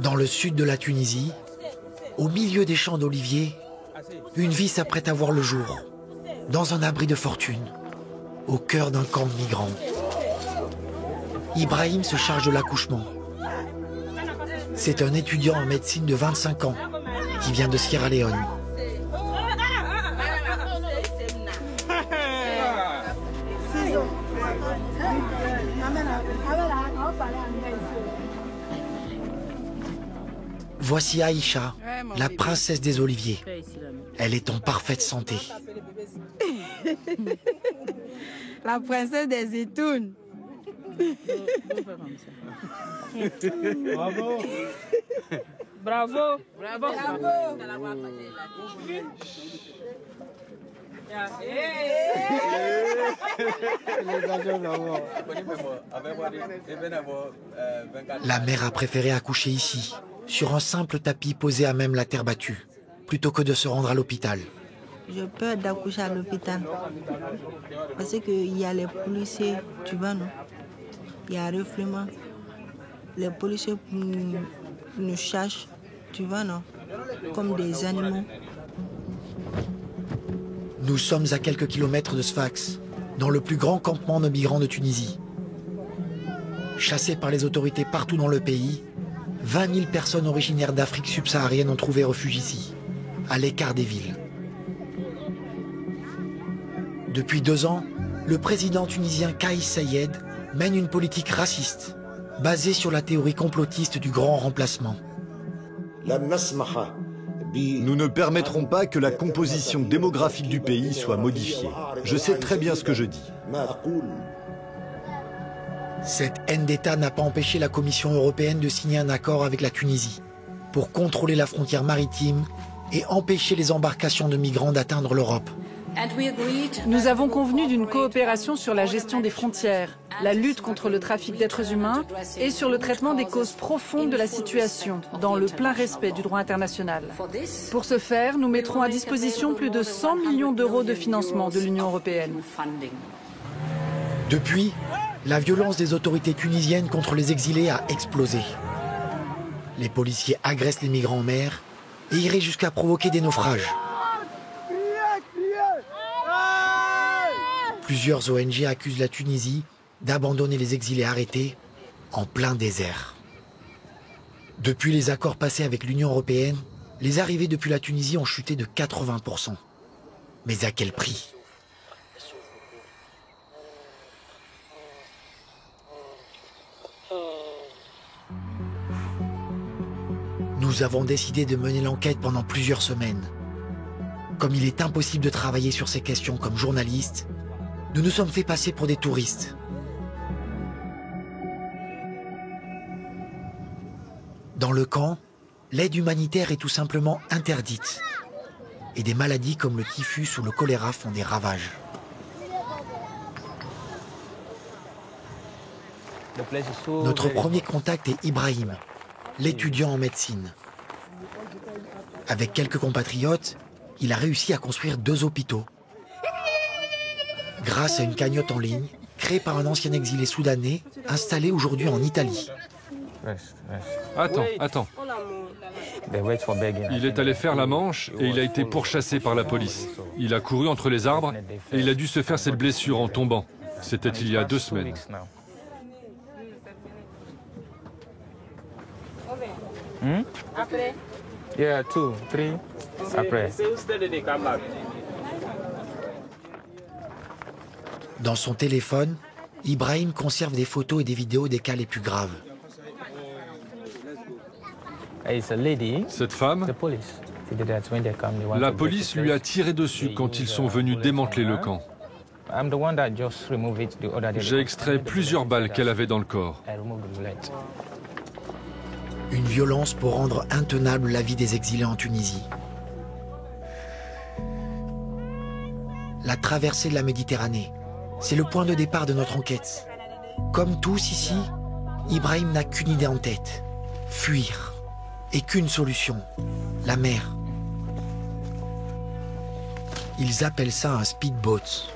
Dans le sud de la Tunisie, au milieu des champs d'oliviers, une vie s'apprête à voir le jour, dans un abri de fortune, au cœur d'un camp de migrants. Ibrahim se charge de l'accouchement. C'est un étudiant en médecine de 25 ans qui vient de Sierra Leone. Voici Aïcha, la princesse des oliviers. Elle est en parfaite santé. La princesse des zétounes. Bravo. Bravo. Bravo. La mère a préféré accoucher ici, sur un simple tapis posé à même la terre battue, plutôt que de se rendre à l'hôpital. J'ai peur d'accoucher à l'hôpital. Parce qu'il y a les policiers, tu vois, non? Il y a un refoulement. Les policiers nous cherchent, tu vois, non? Comme des animaux. Nous sommes à quelques kilomètres de Sfax, dans le plus grand campement de migrants de Tunisie. Chassés par les autorités partout dans le pays, 20 000 personnes originaires d'Afrique subsaharienne ont trouvé refuge ici, à l'écart des villes. Depuis 2 ans, le président tunisien Kais Saied mène une politique raciste, basée sur la théorie complotiste du grand remplacement. Nous ne permettrons pas que la composition démographique du pays soit modifiée. Je sais très bien ce que je dis. Cette haine d'État n'a pas empêché la Commission européenne de signer un accord avec la Tunisie pour contrôler la frontière maritime et empêcher les embarcations de migrants d'atteindre l'Europe. Nous avons convenu d'une coopération sur la gestion des frontières, la lutte contre le trafic d'êtres humains et sur le traitement des causes profondes de la situation, dans le plein respect du droit international. Pour ce faire, nous mettrons à disposition plus de 100 millions d'euros de financement de l'Union européenne. Depuis, la violence des autorités tunisiennes contre les exilés a explosé. Les policiers agressent les migrants en mer et iraient jusqu'à provoquer des naufrages. Plusieurs ONG accusent la Tunisie d'abandonner les exilés arrêtés en plein désert. Depuis les accords passés avec l'Union européenne, les arrivées depuis la Tunisie ont chuté de 80%. Mais à quel prix ? Nous avons décidé de mener l'enquête pendant plusieurs semaines. Comme il est impossible de travailler sur ces questions comme journaliste, nous nous sommes fait passer pour des touristes. Dans le camp, l'aide humanitaire est tout simplement interdite. Et des maladies comme le typhus ou le choléra font des ravages. Notre premier contact est Ibrahim, l'étudiant en médecine. Avec quelques compatriotes, il a réussi à construire 2 hôpitaux. Grâce à une cagnotte en ligne, créée par un ancien exilé soudanais, installé aujourd'hui en Italie. Attends. Il est allé faire la manche et il a été pourchassé par la police. Il a couru entre les arbres et il a dû se faire cette blessure en tombant. C'était il y a 2 semaines. Après? Yeah, 2, 3. Après. Dans son téléphone, Ibrahim conserve des photos et des vidéos des cas les plus graves. Cette femme, la police lui a tiré dessus quand ils sont venus démanteler le camp. J'ai extrait plusieurs balles qu'elle avait dans le corps. Une violence pour rendre intenable la vie des exilés en Tunisie. La traversée de la Méditerranée, c'est le point de départ de notre enquête. Comme tous ici, Ibrahim n'a qu'une idée en tête, fuir. Et qu'une solution, la mer. Ils appellent ça un speedboat,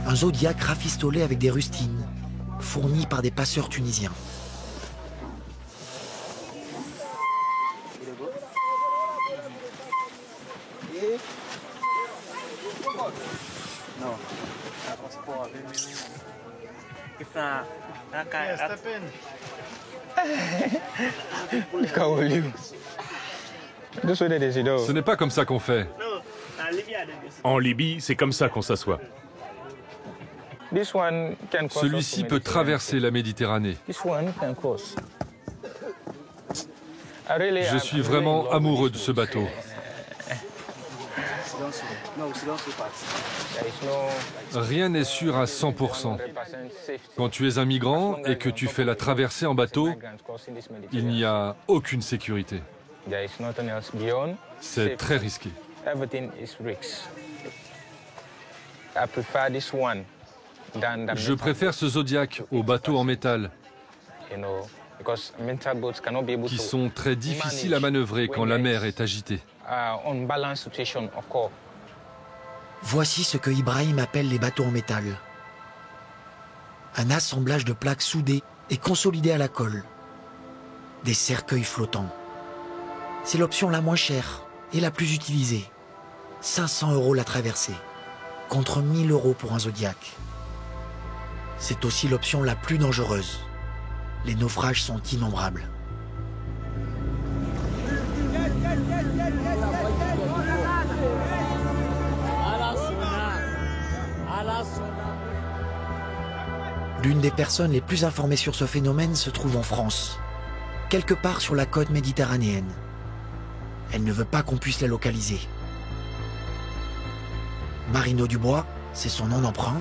Un Zodiac rafistolé avec des rustines, fournies par des passeurs tunisiens. Ce n'est pas comme ça qu'on fait. En Libye, c'est comme ça qu'on s'assoit. Celui-ci peut traverser la Méditerranée. Je suis vraiment amoureux de ce bateau. Rien n'est sûr à 100%. Quand tu es un migrant et que tu fais la traversée en bateau, il n'y a aucune sécurité. C'est très risqué. Je préfère ce Zodiac au bateau en métal, qui sont très difficiles à manœuvrer quand la mer est agitée. Voici ce que Ibrahim appelle les bateaux en métal. Un assemblage de plaques soudées et consolidées à la colle. Des cercueils flottants. C'est l'option la moins chère et la plus utilisée. 500 € la traversée, contre 1000 € pour un Zodiac. C'est aussi l'option la plus dangereuse. Les naufrages sont innombrables. L'une des personnes les plus informées sur ce phénomène se trouve en France, quelque part sur la côte méditerranéenne. Elle ne veut pas qu'on puisse la localiser. Marino Dubois, c'est son nom d'emprunt,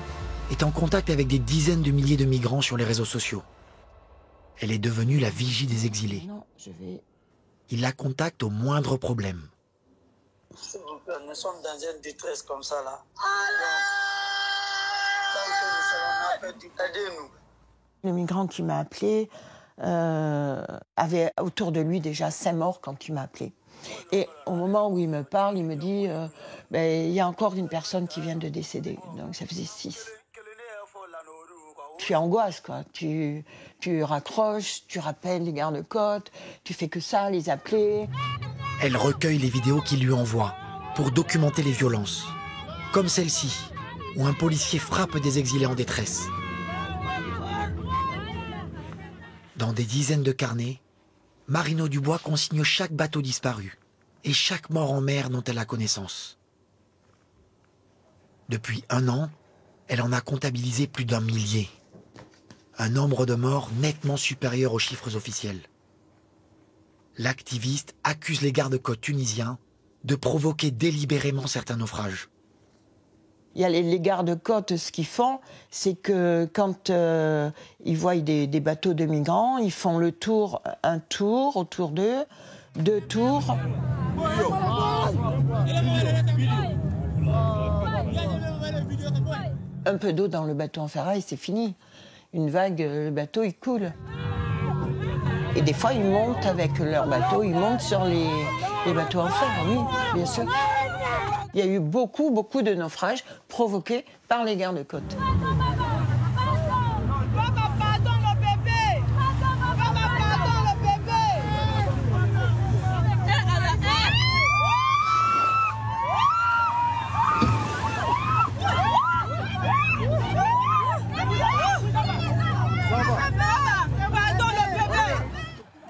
est en contact avec des dizaines de milliers de migrants sur les réseaux sociaux. Elle est devenue la vigie des exilés. Il la contacte au moindre problème. S'il vous plaît, nous sommes dans une détresse comme ça là. Aidez-nous. Le migrant qui m'a appelé avait autour de lui déjà 5 morts quand il m'a appelé. Et au moment où il me parle, il me dit il y a encore une personne qui vient de décéder. Donc ça faisait 6. Tu angoisses, quoi. Tu raccroches, tu rappelles les gardes-côtes, tu fais que ça, les appeler. Elle recueille les vidéos qu'il lui envoie pour documenter les violences. Comme celle-ci, où un policier frappe des exilés en détresse. Dans des dizaines de carnets, Marino Dubois consigne chaque bateau disparu et chaque mort en mer dont elle a connaissance. Depuis 1 an, elle en a comptabilisé plus d'1 millier. Un nombre de morts nettement supérieur aux chiffres officiels. L'activiste accuse les gardes-côtes tunisiens de provoquer délibérément certains naufrages. Il y a les gardes-côtes, ce qu'ils font, c'est que quand ils voient des bateaux de migrants, ils font le tour, un tour autour d'eux, 2 tours. Un peu d'eau dans le bateau en ferraille, c'est fini. Une vague, le bateau, il coule. Et des fois, ils montent avec leur bateau, ils montent sur les bateaux en fer, oui, bien sûr. Il y a eu beaucoup de naufrages provoqués par les gardes-côtes.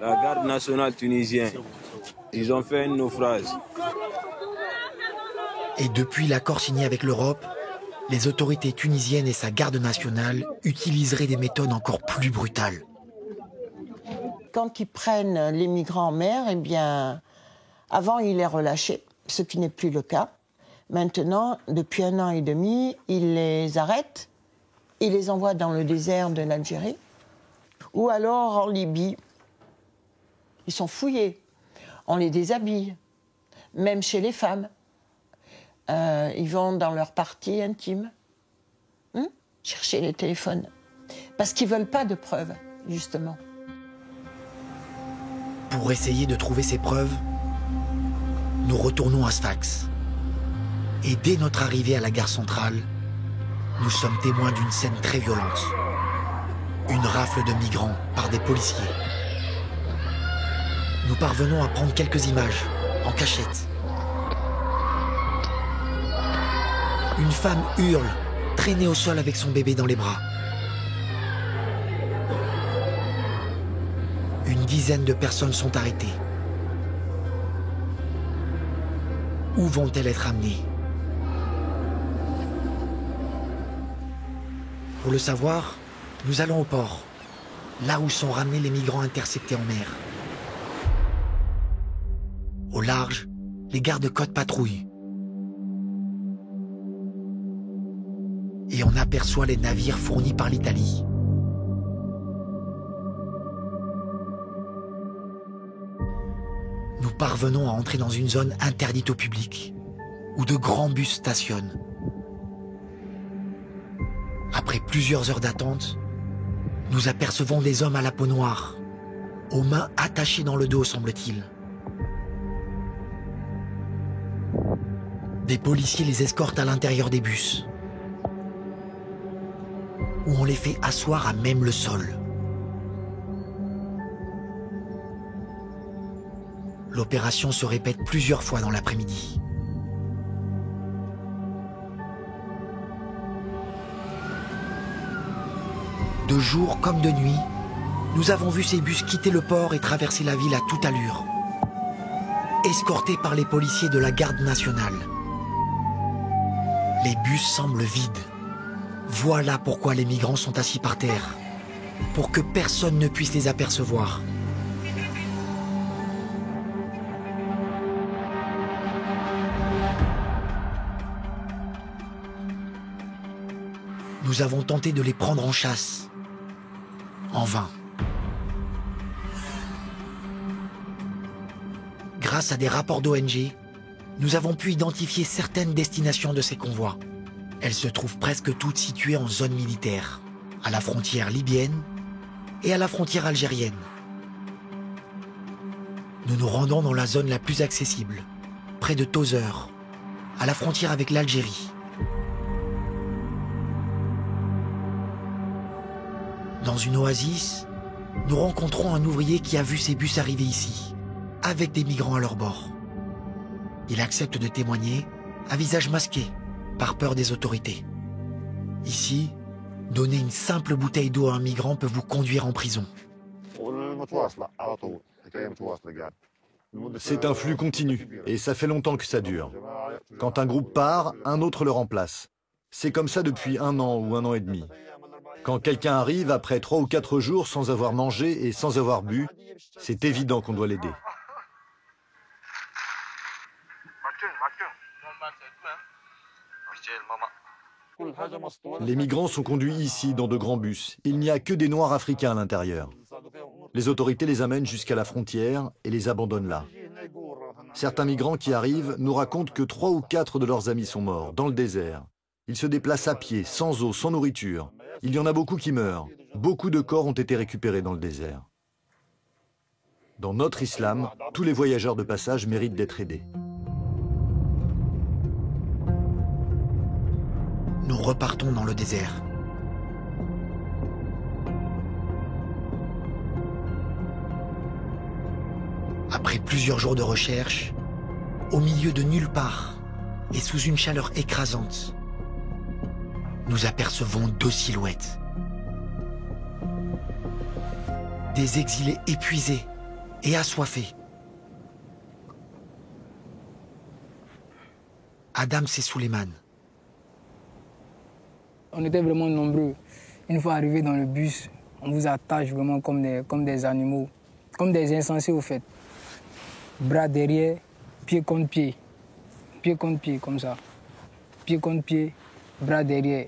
La garde nationale tunisienne, ils ont fait un naufrage. Et depuis l'accord signé avec l'Europe, les autorités tunisiennes et sa garde nationale utiliseraient des méthodes encore plus brutales. Quand ils prennent les migrants en mer, eh bien, avant ils les relâchaient, ce qui n'est plus le cas. Maintenant, depuis 1 an et demi, ils les arrêtent, ils les envoient dans le désert de l'Algérie, ou alors en Libye. Ils sont fouillés, on les déshabille, même chez les femmes. Ils vont dans leur partie intime, chercher les téléphones. Parce qu'ils ne veulent pas de preuves, justement. Pour essayer de trouver ces preuves, nous retournons à Sfax. Et dès notre arrivée à la gare centrale, nous sommes témoins d'une scène très violente. Une rafle de migrants par des policiers. Nous parvenons à prendre quelques images, en cachette. Une femme hurle, traînée au sol avec son bébé dans les bras. Une dizaine de personnes sont arrêtées. Où vont-elles être amenées? Pour le savoir, nous allons au port, là où sont ramenés les migrants interceptés en mer. Au large, les gardes-côtes patrouillent. Et on aperçoit les navires fournis par l'Italie. Nous parvenons à entrer dans une zone interdite au public, où de grands bus stationnent. Après plusieurs heures d'attente, nous apercevons des hommes à la peau noire, aux mains attachées dans le dos, semble-t-il. Des policiers les escortent à l'intérieur des bus, où on les fait asseoir à même le sol. L'opération se répète plusieurs fois dans l'après-midi. De jour comme de nuit, nous avons vu ces bus quitter le port et traverser la ville à toute allure, escortés par les policiers de la garde nationale. Les bus semblent vides. Voilà pourquoi les migrants sont assis par terre, pour que personne ne puisse les apercevoir. Nous avons tenté de les prendre en chasse. En vain. Grâce à des rapports d'ONG, nous avons pu identifier certaines destinations de ces convois. Elles se trouvent presque toutes situées en zone militaire, à la frontière libyenne et à la frontière algérienne. Nous nous rendons dans la zone la plus accessible, près de Tozeur, à la frontière avec l'Algérie. Dans une oasis, nous rencontrons un ouvrier qui a vu ces bus arriver ici, avec des migrants à leur bord. Il accepte de témoigner, à visage masqué, par peur des autorités. Ici, donner une simple bouteille d'eau à un migrant peut vous conduire en prison. C'est un flux continu, et ça fait longtemps que ça dure. Quand un groupe part, un autre le remplace. C'est comme ça depuis 1 an ou 1 an et demi. Quand quelqu'un arrive après 3 ou 4 jours sans avoir mangé et sans avoir bu, c'est évident qu'on doit l'aider. Les migrants sont conduits ici dans de grands bus. Il n'y a que des Noirs africains à l'intérieur. Les autorités les amènent jusqu'à la frontière et les abandonnent là. Certains migrants qui arrivent nous racontent que 3 ou 4 de leurs amis sont morts, dans le désert. Ils se déplacent à pied, sans eau, sans nourriture. Il y en a beaucoup qui meurent. Beaucoup de corps ont été récupérés dans le désert. Dans notre islam, tous les voyageurs de passage méritent d'être aidés. Nous repartons dans le désert. Après plusieurs jours de recherche, au milieu de nulle part et sous une chaleur écrasante, nous apercevons 2 silhouettes. Des exilés épuisés et assoiffés. Adams et Suleiman. On était vraiment nombreux. Une fois arrivés dans le bus, on vous attache vraiment comme des animaux, comme des insensés au fait. Bras derrière, pied contre pied. Pied contre pied, comme ça. Pied contre pied, bras derrière.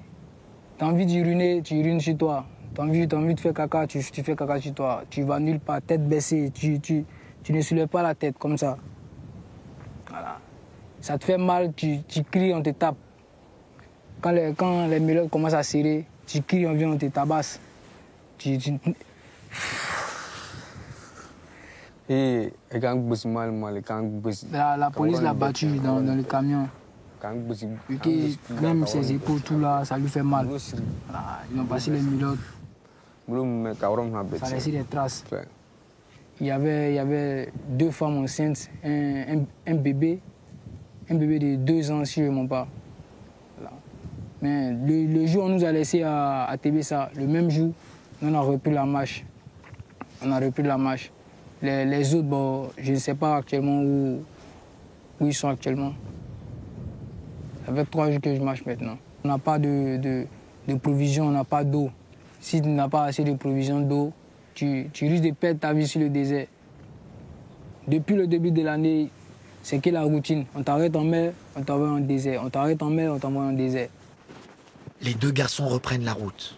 T'as envie d'uriner, tu urines sur toi. T'as envie de faire caca, tu fais caca sur toi. Tu vas nulle part, tête baissée, tu ne soulèves pas la tête, comme ça. Voilà. Ça te fait mal, tu cries, on te tape. Quand les mélodes commencent à serrer, tu cries, on vient, on te tabasse. La police l'a battu dans le camion. Vu que même ses épaules, tout là, ça lui fait mal. Voilà, ils ont passé les milotes. Ça a laissé des traces. Il y avait 2 femmes enceintes, un bébé de 2 ans, si je ne me trompe pas. Voilà. Mais le jour où on nous a laissé à Tébessa, le même jour, on a repris la marche. Les autres, bon, je ne sais pas actuellement où ils sont actuellement. Ça fait 3 jours que je marche maintenant. On n'a pas de provisions, on n'a pas d'eau. Si tu n'as pas assez de provisions d'eau, tu risques de perdre ta vie sur le désert. Depuis le début de l'année, c'est que la routine. On t'arrête en mer, on t'envoie en désert. On t'arrête en mer, on t'envoie en désert. Les 2 garçons reprennent la route.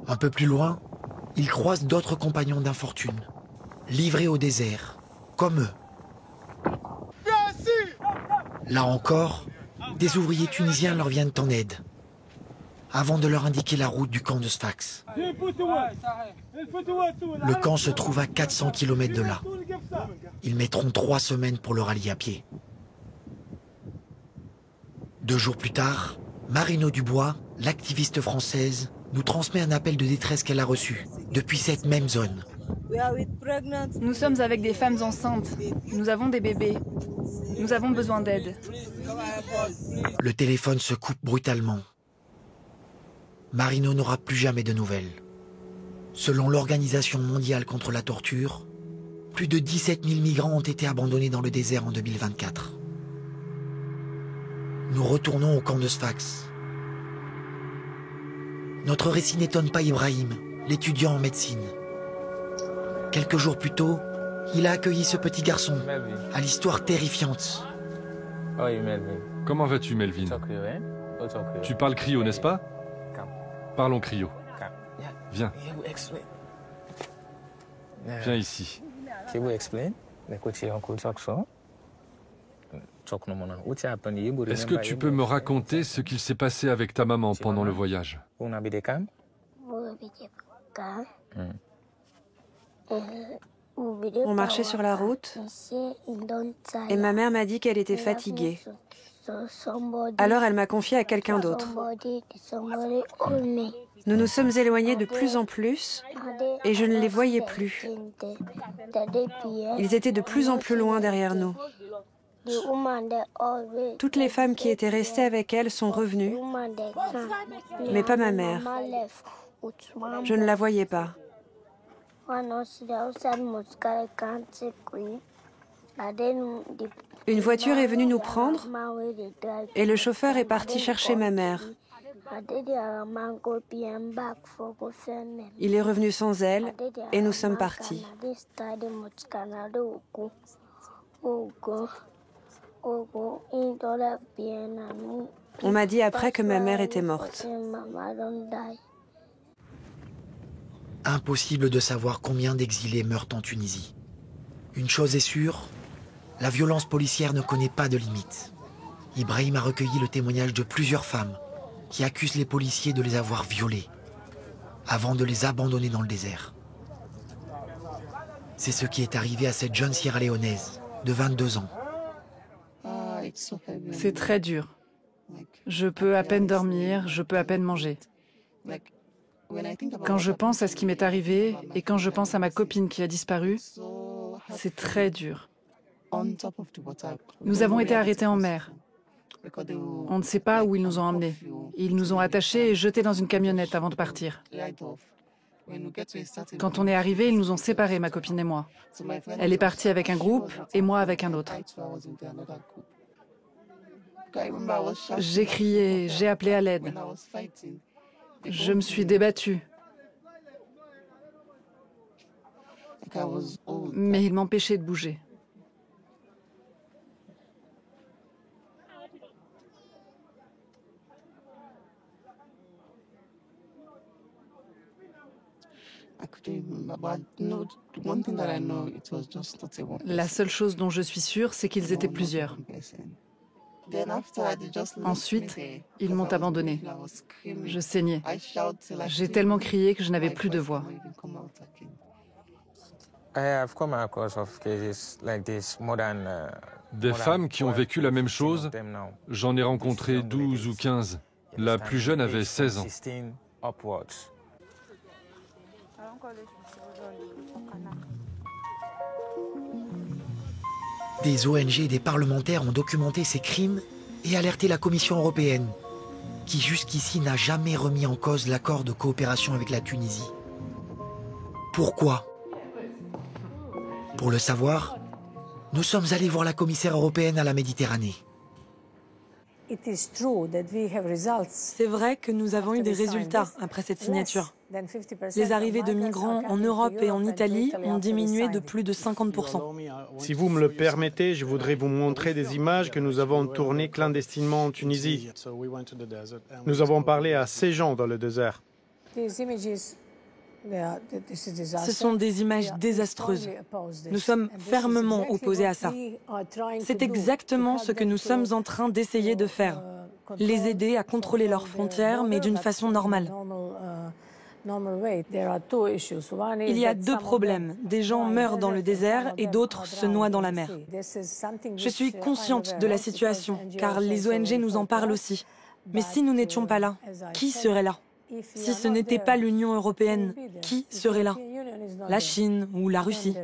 Un peu plus loin, ils croisent d'autres compagnons d'infortune, livrés au désert, comme eux. Là encore, des ouvriers tunisiens leur viennent en aide, avant de leur indiquer la route du camp de Sfax. Le camp se trouve à 400 km de là. Ils mettront 3 semaines pour le rallier à pied. 2 jours plus tard, Marino Dubois, l'activiste française, nous transmet un appel de détresse qu'elle a reçu, depuis cette même zone. Nous sommes avec des femmes enceintes. Nous avons des bébés. Nous avons besoin d'aide. Le téléphone se coupe brutalement. Marino n'aura plus jamais de nouvelles. Selon l'Organisation mondiale contre la torture, plus de 17 000 migrants ont été abandonnés dans le désert en 2024. Nous retournons au camp de Sfax. Notre récit n'étonne pas Ibrahim, l'étudiant en médecine. Quelques jours plus tôt, il a accueilli ce petit garçon, à l'histoire terrifiante. Comment vas-tu, Melvin? Tu parles crio, n'est-ce pas? Parlons crio. Viens. Viens ici. Est-ce que tu peux me raconter ce qu'il s'est passé avec ta maman pendant le voyage? On marchait sur la route et ma mère m'a dit qu'elle était fatiguée. Alors elle m'a confiée à quelqu'un d'autre. Nous nous sommes éloignés de plus en plus et je ne les voyais plus. Ils étaient de plus en plus loin derrière nous. Toutes les femmes qui étaient restées avec elle sont revenues, mais pas ma mère. Je ne la voyais pas. Une voiture est venue nous prendre et le chauffeur est parti chercher ma mère. Il est revenu sans elle et nous sommes partis. On m'a dit après que ma mère était morte. Impossible de savoir combien d'exilés meurent en Tunisie. Une chose est sûre, la violence policière ne connaît pas de limite. Ibrahim a recueilli le témoignage de plusieurs femmes qui accusent les policiers de les avoir violées avant de les abandonner dans le désert. C'est ce qui est arrivé à cette jeune Sierra-Léonaise de 22 ans. C'est très dur. Je peux à peine dormir, je peux à peine manger. Quand je pense à ce qui m'est arrivé et quand je pense à ma copine qui a disparu, c'est très dur. Nous avons été arrêtés en mer. On ne sait pas où ils nous ont emmenés. Ils nous ont attachés et jetés dans une camionnette avant de partir. Quand on est arrivés, ils nous ont séparés, ma copine et moi. Elle est partie avec un groupe et moi avec un autre. J'ai crié, j'ai appelé à l'aide. Je me suis débattue. Mais ils m'empêchaient de bouger. La seule chose dont je suis sûre, c'est qu'ils étaient plusieurs. Ensuite, ils m'ont abandonnée. Je saignais. J'ai tellement crié que je n'avais plus de voix. Des femmes qui ont vécu la même chose, j'en ai rencontré 12 ou 15. La plus jeune avait 16 ans. Des ONG et des parlementaires ont documenté ces crimes et alerté la Commission européenne, qui jusqu'ici n'a jamais remis en cause l'accord de coopération avec la Tunisie. Pourquoi? Pour le savoir, nous sommes allés voir la commissaire européenne à la Méditerranée. C'est vrai que nous avons eu des résultats après cette signature. Les arrivées de migrants en Europe et en Italie ont diminué de plus de 50%. Si vous me le permettez, je voudrais vous montrer des images que nous avons tournées clandestinement en Tunisie. Nous avons parlé à ces gens dans le désert. Ce sont des images désastreuses. Nous sommes fermement opposés à ça. C'est exactement ce que nous sommes en train d'essayer de faire. Les aider à contrôler leurs frontières, mais d'une façon normale. Il y a deux problèmes. Des gens meurent dans le désert et d'autres se noient dans la mer. Je suis consciente de la situation, car les ONG nous en parlent aussi. Mais si nous n'étions pas là, qui serait là ? Si ce n'était pas l'Union européenne, qui serait là? La Chine ou la Russie?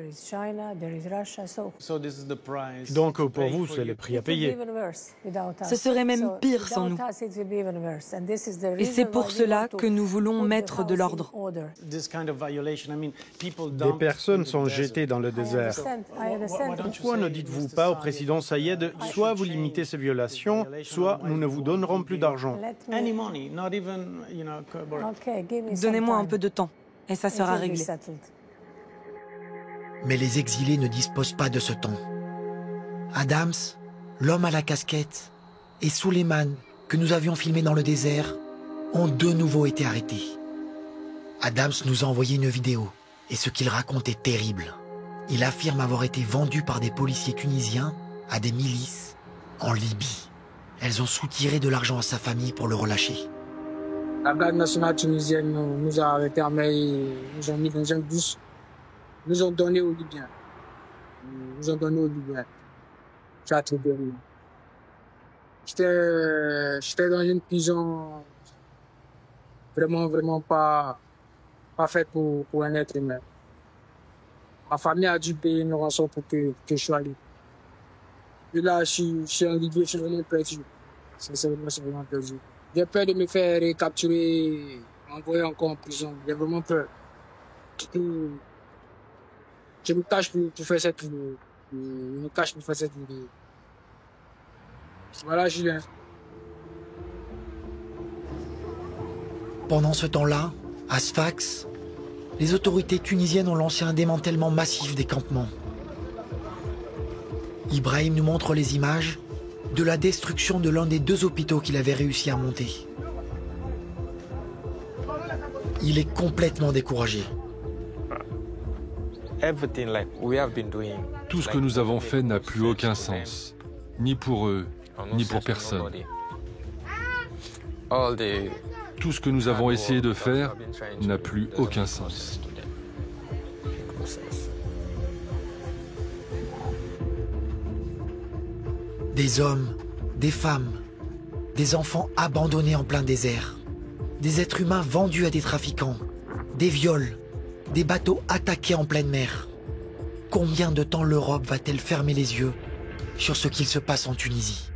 Donc pour vous, c'est le prix à payer. Ce serait même pire sans nous. Et c'est pour cela que nous voulons mettre de l'ordre. Des personnes sont jetées dans le désert. Pourquoi ne dites-vous pas au président Sayed, soit vous limitez ces violations, soit nous ne vous donnerons plus d'argent? Donnez-moi un peu de temps, et ça sera réglé. Mais les exilés ne disposent pas de ce temps. Adams, l'homme à la casquette, et Suleiman, que nous avions filmé dans le désert, ont de nouveau été arrêtés. Adams nous a envoyé une vidéo, et ce qu'il raconte est terrible. Il affirme avoir été vendu par des policiers tunisiens à des milices en Libye. Elles ont soutiré de l'argent à sa famille pour le relâcher. La garde nationale tunisienne nous a arrêtés à Mer, nous ont mis dans un bus, nous ont donné aux Libyens. J'ai attribé. J'étais dans une prison vraiment pas faite pour un être humain. Ma famille a dû payer une rançon pour que je sois libre. Et là, je suis en Libye, je suis vraiment perdu. C'est vraiment perdu. J'ai peur de me faire capturer, m'envoyer encore en prison. J'ai vraiment peur. Je me cache pour faire cette vidéo. Voilà, Julien. Pendant ce temps-là, à Sfax, les autorités tunisiennes ont lancé un démantèlement massif des campements. Ibrahim nous montre les images de la destruction de l'un des 2 hôpitaux qu'il avait réussi à monter. Il est complètement découragé. Tout ce que nous avons fait n'a plus aucun sens, ni pour eux, ni pour personne. Tout ce que nous avons essayé de faire n'a plus aucun sens. Des hommes, des femmes, des enfants abandonnés en plein désert, des êtres humains vendus à des trafiquants, des viols, des bateaux attaqués en pleine mer. Combien de temps l'Europe va-t-elle fermer les yeux sur ce qu'il se passe en Tunisie ?